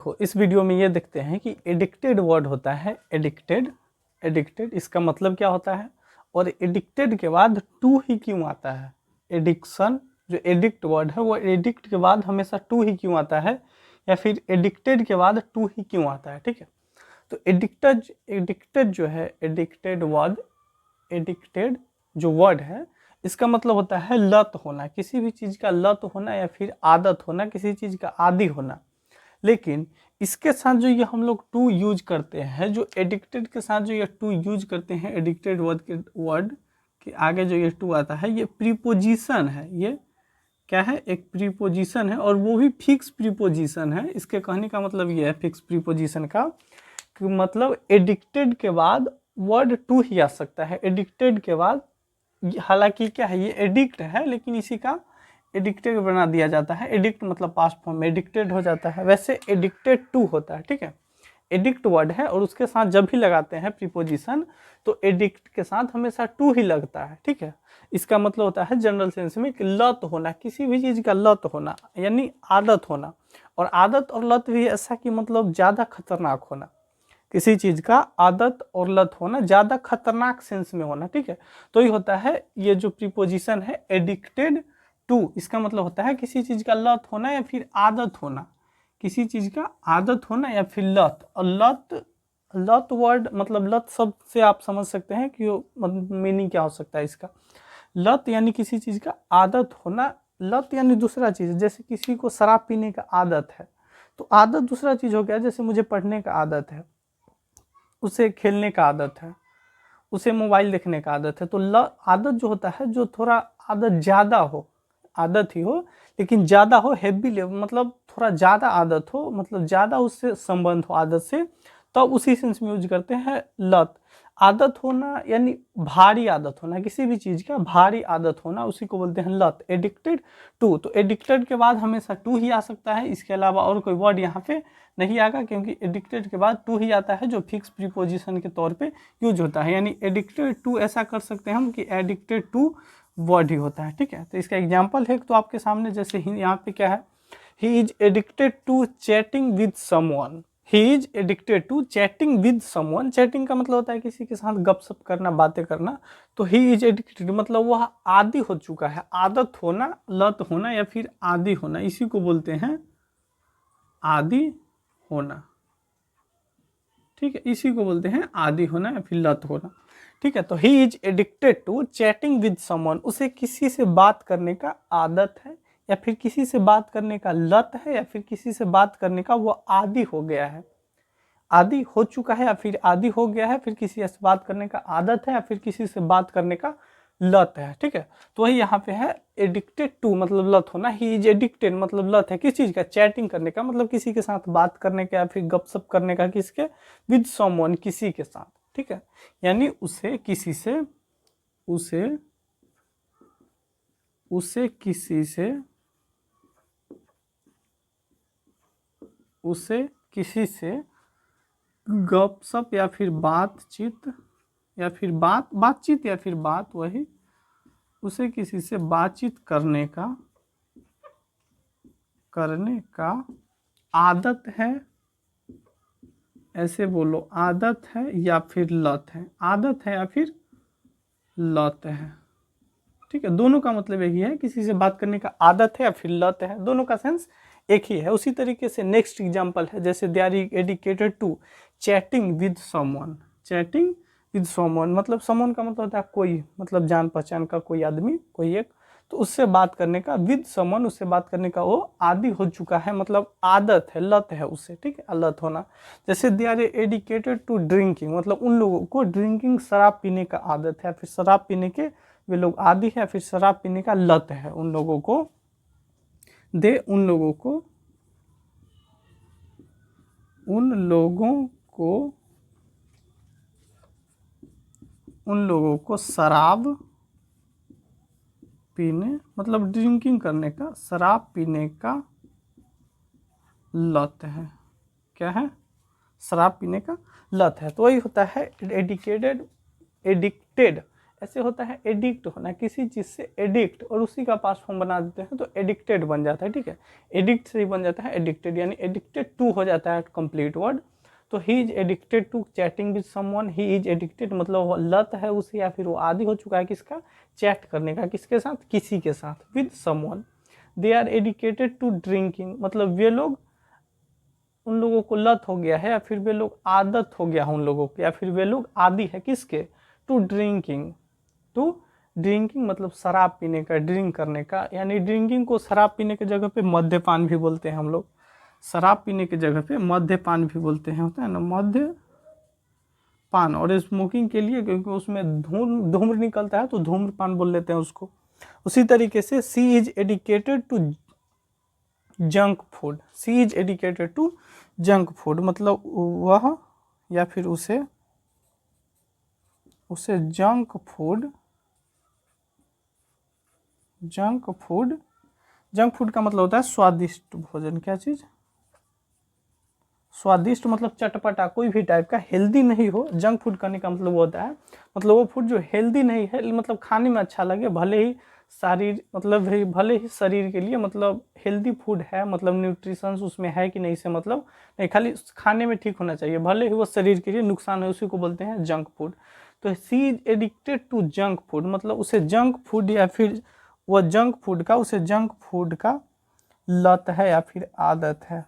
तो इस वीडियो में ये देखते हैं कि एडिक्टेड वर्ड होता है एडिक्टेड इसका मतलब क्या होता है, और एडिक्टेड के बाद टू ही क्यों आता है। एडिक्शन जो एडिक्ट वर्ड है वो एडिक्ट के बाद हमेशा टू ही क्यों आता है, या फिर एडिक्टेड के बाद टू ही क्यों आता है। ठीक है, तो एडिक्टेड जो है एडिक्टेड जो वर्ड है इसका मतलब होता है लत होना, किसी भी चीज़ का लत होना या फिर आदत होना, किसी चीज़ का आदी होना। लेकिन इसके साथ जो ये हम लोग टू यूज करते हैं, जो एडिक्टेड के साथ जो ये टू यूज करते हैं, एडिक्टेड वर्ड के आगे जो ये टू आता है, ये प्रीपोजिशन है। ये क्या है? एक प्रीपोजिशन है, और वो भी फिक्स प्रीपोजिशन है। इसके कहने का मतलब ये है फिक्स प्रीपोजिशन का कि मतलब एडिक्टेड के बाद वर्ड टू ही आ सकता है। एडिक्टेड के बाद, हालांकि क्या है, ये एडिक्ट है लेकिन इसी का एडिक्टेड बना दिया जाता है। एडिक्ट मतलब पास्ट फॉर्म में एडिक्टेड हो जाता है, वैसे एडिक्टेड टू होता है। ठीक है, एडिक्ट वर्ड है और उसके साथ जब भी लगाते हैं प्रीपोजिशन तो एडिक्ट के साथ हमेशा टू ही लगता है। ठीक है, इसका मतलब होता है जनरल सेंस में कि लत होना, किसी भी चीज़ का लत होना यानी आदत होना। और आदत और लत भी ऐसा कि मतलब ज़्यादा खतरनाक होना, किसी चीज़ का आदत और लत होना ज़्यादा खतरनाक सेंस में होना। ठीक है, तो ये होता है ये जो प्रीपोजिशन है एडिक्टेड टू, इसका मतलब होता है किसी चीज़ का लत होना या फिर आदत होना, किसी चीज़ का आदत होना या फिर लत। और लत वर्ड मतलब लत शब्द से आप समझ सकते हैं कि मीनिंग क्या हो सकता है इसका। लत यानी किसी चीज़ का आदत होना, लत यानी दूसरा चीज़। जैसे किसी को शराब पीने का आदत है तो आदत दूसरा चीज़ हो गया। जैसे मुझे पढ़ने का आदत है, उसे खेलने का आदत है, उसे मोबाइल देखने का आदत है। तो आदत जो होता है, जो थोड़ा आदत ज़्यादा हो, आदत ही हो लेकिन ज़्यादा हो, हैवी लेवल मतलब थोड़ा ज़्यादा आदत हो, मतलब ज़्यादा उससे संबंध हो आदत से, तो उसी सेंस में यूज करते हैं लत। आदत होना यानी भारी आदत होना, किसी भी चीज़ का भारी आदत होना, उसी को बोलते हैं लत। एडिक्टेड टू, तो एडिक्टेड के बाद हमेशा टू ही आ सकता है, इसके अलावा और कोई वर्ड यहाँ पे नहीं आएगा, क्योंकि एडिक्टेड के बाद टू ही आता है जो फिक्स प्रीपोजिशन के तौर पे यूज होता है। यानी एडिक्टेड टू ऐसा कर सकते हैं हम कि एडिक्टेड टू वर्ड ही होता है। ठीक है, तो इसका एग्जाम्पल है तो आपके सामने, जैसे यहाँ पे क्या है, he is addicted to chatting with someone. He is addicted to chatting with someone. Chatting का मतलब होता है किसी के साथ गपशप करना, बातें करना। तो ही इज एडिक्टेड मतलब वह आदी हो चुका है। आदत होना, लत होना या फिर आदी होना, इसी को बोलते हैं आदी होना। ठीक है, इसी को बोलते हैं आदी होना या फिर लत होना। ठीक है, तो he is addicted to chatting with someone, उसे किसी से बात करने का आदत है या फिर किसी से बात करने का लत है या फिर किसी से बात करने का वो आदी हो गया है। आदी हो चुका है या फिर आदी हो गया है, फिर किसी से बात करने का आदत है या फिर किसी से बात करने का लत है। ठीक है, तो वही यहाँ पे है एडिक्टेड टू मतलब लत होना। ही इज एडिक्टेड मतलब लत है किस चीज़ का, चैटिंग करने का, मतलब किसी के साथ बात करने का या फिर गपशप करने का, किसके, विद समवन, किसी के साथ। ठीक है, यानी उसे किसी से, उसे किसी से, उसे किसी से गपशप या फिर बातचीत या फिर बातचीत या फिर बात, वही उसे किसी से बातचीत करने का आदत है। ऐसे बोलो, आदत है या फिर लत है, आदत है या फिर लत है। ठीक है, दोनों का मतलब यही है, किसी से बात करने का आदत है या फिर लत है, दोनों का सेंस एक ही है। उसी तरीके से नेक्स्ट एग्जांपल है, जैसे they are addicted to chatting with someone. Chatting with someone मतलब समवन का मतलब होता है कोई, मतलब जान पहचान का कोई आदमी, कोई एक, तो उससे बात करने का, विद समवन उससे बात करने का वो आदी हो चुका है, मतलब आदत है, लत है उससे। ठीक है, लत होना। जैसे they are addicted to drinking मतलब उन लोगों को ड्रिंकिंग शराब पीने का आदत है, फिर शराब पीने के वे लोग आदी है, फिर शराब पीने का लत है उन लोगों को। उन लोगों को शराब पीने मतलब ड्रिंकिंग करने का, शराब पीने का लत है। क्या है? शराब पीने का लत है। तो वही होता है एडिक्टेड ऐसे होता है एडिक्ट होना, किसी चीज़ से एडिक्ट, और उसी का पास्ट फॉर्म बना देते हैं तो एडिक्टेड बन जाता है, ठीक है। एडिक्ट से ही बन जाता है एडिक्टेड, यानी एडिक्टेड टू हो जाता है कंप्लीट वर्ड। तो he is addicted to chatting with someone, he is addicted मतलब वो लत है उसे, या फिर वो आदी हो चुका है किसका, चैट करने का, किसके साथ, किसी के साथ, with someone. They are addicted to drinking मतलब वे लोग, उन लोगों को लत हो गया है, या फिर वे लोग आदत हो गया है उन लोगों को, या फिर वे लोग आदी है किसके, टू ड्रिंकिंग। टू ड्रिंकिंग मतलब शराब पीने का, ड्रिंक करने का, यानी ड्रिंकिंग को शराब पीने की जगह पे मद्यपान भी बोलते हैं हम लोग। शराब पीने की जगह पे मद्यपान भी बोलते हैं, होता है ना मद्यपान। और स्मोकिंग के लिए क्योंकि उसमें धूम्र निकलता है तो धूम्रपान बोल लेते हैं उसको। उसी तरीके से she is addicted to junk food, she is addicted to junk food मतलब वह, या फिर उसे जंक फूड, जंक फूड का मतलब होता है स्वादिष्ट भोजन। क्या चीज़, स्वादिष्ट मतलब चटपटा, कोई भी टाइप का, हेल्दी नहीं हो। जंक फूड करने का मतलब होता है, मतलब वो फूड जो हेल्दी नहीं है, मतलब खाने में अच्छा लगे, भले ही शरीर के लिए मतलब हेल्दी फूड है, मतलब न्यूट्रिशंस उसमें है कि नहीं से मतलब नहीं, खाली खाने में ठीक होना चाहिए, भले ही वो शरीर के लिए नुकसान है, उसी को बोलते हैं जंक फूड। तो she is addicted to junk food मतलब उसे जंक फूड, या फिर वह जंक फूड का, उसे जंक फूड का लत है या फिर आदत है,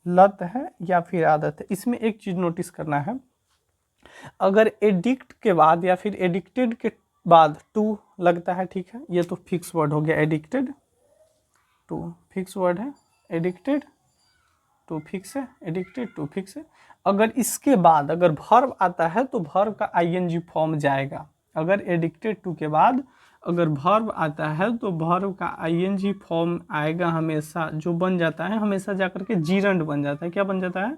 लत है या फिर आदत है। इसमें एक चीज नोटिस करना है, अगर एडिक्ट के बाद या फिर एडिक्टेड के बाद टू लगता है, ठीक है, ये तो फिक्स वर्ड हो गया, एडिक्टेड टू फिक्स वर्ड है, एडिक्टेड टू फिक्स है, एडिक्टेड टू फिक्स है। अगर इसके बाद अगर वर्ब आता है तो वर्ब का आईएनजी फॉर्म जाएगा। अगर एडिक्टेड टू के बाद अगर वर्ब आता है तो वर्ब का आईएनजी फॉर्म आएगा हमेशा, जो बन जाता है हमेशा जाकर के जीरंड बन जाता है। क्या बन जाता है,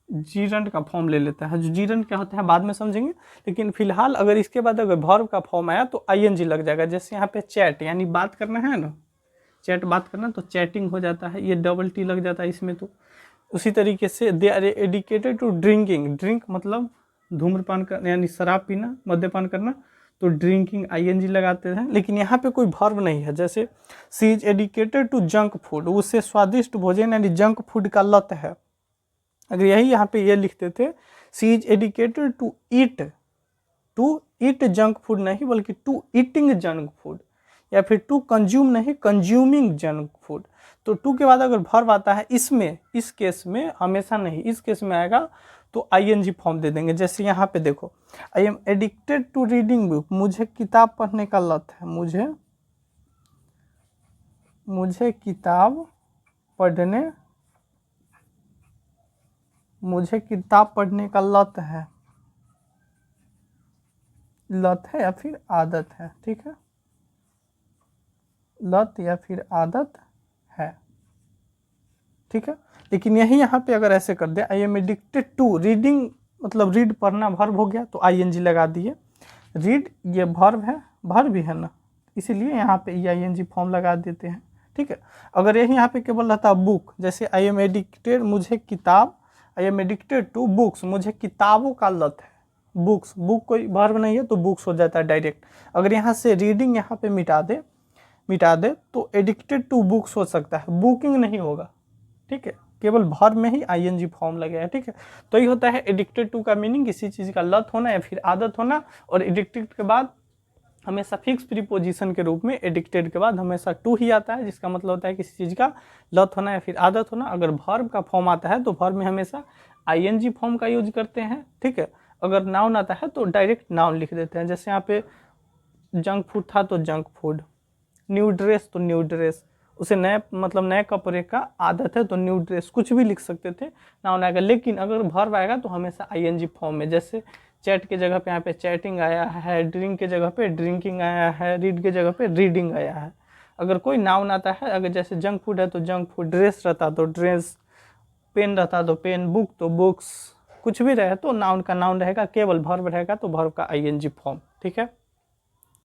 जीरंड का फॉर्म ले लेता है। जो जीरंड क्या होता है बाद में समझेंगे, लेकिन फिलहाल अगर इसके बाद अगर वर्ब का फॉर्म आया तो आईएनजी लग जाएगा। जैसे यहाँ पे चैट यानी बात करना है ना, चैट बात करना, तो चैटिंग हो जाता है, ये डबल टी लग जाता है इसमें। तो उसी तरीके से they are addicted to drinking, drink मतलब धूम्रपान करना यानी शराब पीना, मद्यपान करना, तो ड्रिंकिंग आईएनजी लगाते हैं। लेकिन यहाँ पे कोई वर्ब नहीं है। जैसे सी is addicted to junk food, उससे स्वादिष्ट भोजन यानी जंक फूड का लत है। अगर यही यहाँ पे ये लिखते थे she is addicted to eat junk food, नहीं बल्कि टू ईटिंग जंक फूड, या फिर टू कंज्यूम नहीं, कंज्यूमिंग जंक फूड। तो टू के बाद अगर वर्ब आता है इसमें, इस केस में, हमेशा नहीं, इस केस में आएगा तो आईएनजी फॉर्म दे देंगे। जैसे यहाँ पे देखो, I am addicted to reading book, मुझे किताब पढ़ने का लत है, मुझे किताब पढ़ने का लत है या फिर आदत है, ठीक है, लत या फिर आदत है, ठीक है। लेकिन यही यहाँ पे अगर ऐसे कर दे, I am addicted to reading मतलब रीड पढ़ना वर्ब हो गया तो आईएनजी लगा दिए। रीड ये वर्ब है, वर्ब भी है ना, इसीलिए यहाँ पे आईएनजी फॉर्म लगा देते हैं, ठीक है। अगर यही यहाँ पे केवल रहता बुक, जैसे आई एम एडिक्टेड, मुझे किताब, I am addicted to books, मुझे किताबों का लत है, बुक्स, बुक कोई वर्ब नहीं है तो बुक्स हो जाता है डायरेक्ट। अगर यहाँ से रीडिंग यहाँ पे मिटा दे तो एडिक्टेड टू बुक्स हो सकता है, बुकिंग नहीं होगा, ठीक है, केवल वर्ब में ही आईएनजी फॉर्म लगेगा, ठीक है। तो ये होता है एडिक्टेड टू का मीनिंग, किसी चीज़ का लत होना या फिर आदत होना। और एडिक्टेड के बाद हमेशा फिक्स प्रीपोजिशन के रूप में एडिक्टेड के बाद हमेशा टू ही आता है, जिसका मतलब होता है किसी चीज़ का लत होना या फिर आदत होना। अगर वर्ब का फॉर्म आता है तो वर्ब में हमेशा आईएनजी फॉर्म का यूज करते हैं, ठीक है। अगर नाउन आता है तो डायरेक्ट नाउन लिख देते हैं। जैसे यहाँ पे जंक फूड था तो जंक फूड, न्यू ड्रेस तो न्यू ड्रेस, उसे नए कपड़े का आदत है तो न्यू ड्रेस, कुछ भी लिख सकते थे, नाउन आएगा। लेकिन अगर वर्ब आएगा तो हमेशा आईएनजी फॉर्म में। जैसे चैट के जगह पे यहाँ पे चैटिंग आया है, ड्रिंक के जगह पे ड्रिंकिंग आया है, रीड के जगह पे रीडिंग आया है। अगर कोई नाउन आता है, अगर जैसे जंक फूड है तो जंक फूड, ड्रेस रहता तो ड्रेस, पेन रहता तो पेन, बुक तो बुक्स, कुछ भी रहे तो नाउन का नाउन रहेगा, केवल वर्ब रहेगा तो वर्ब का आईएनजी फॉर्म, ठीक है।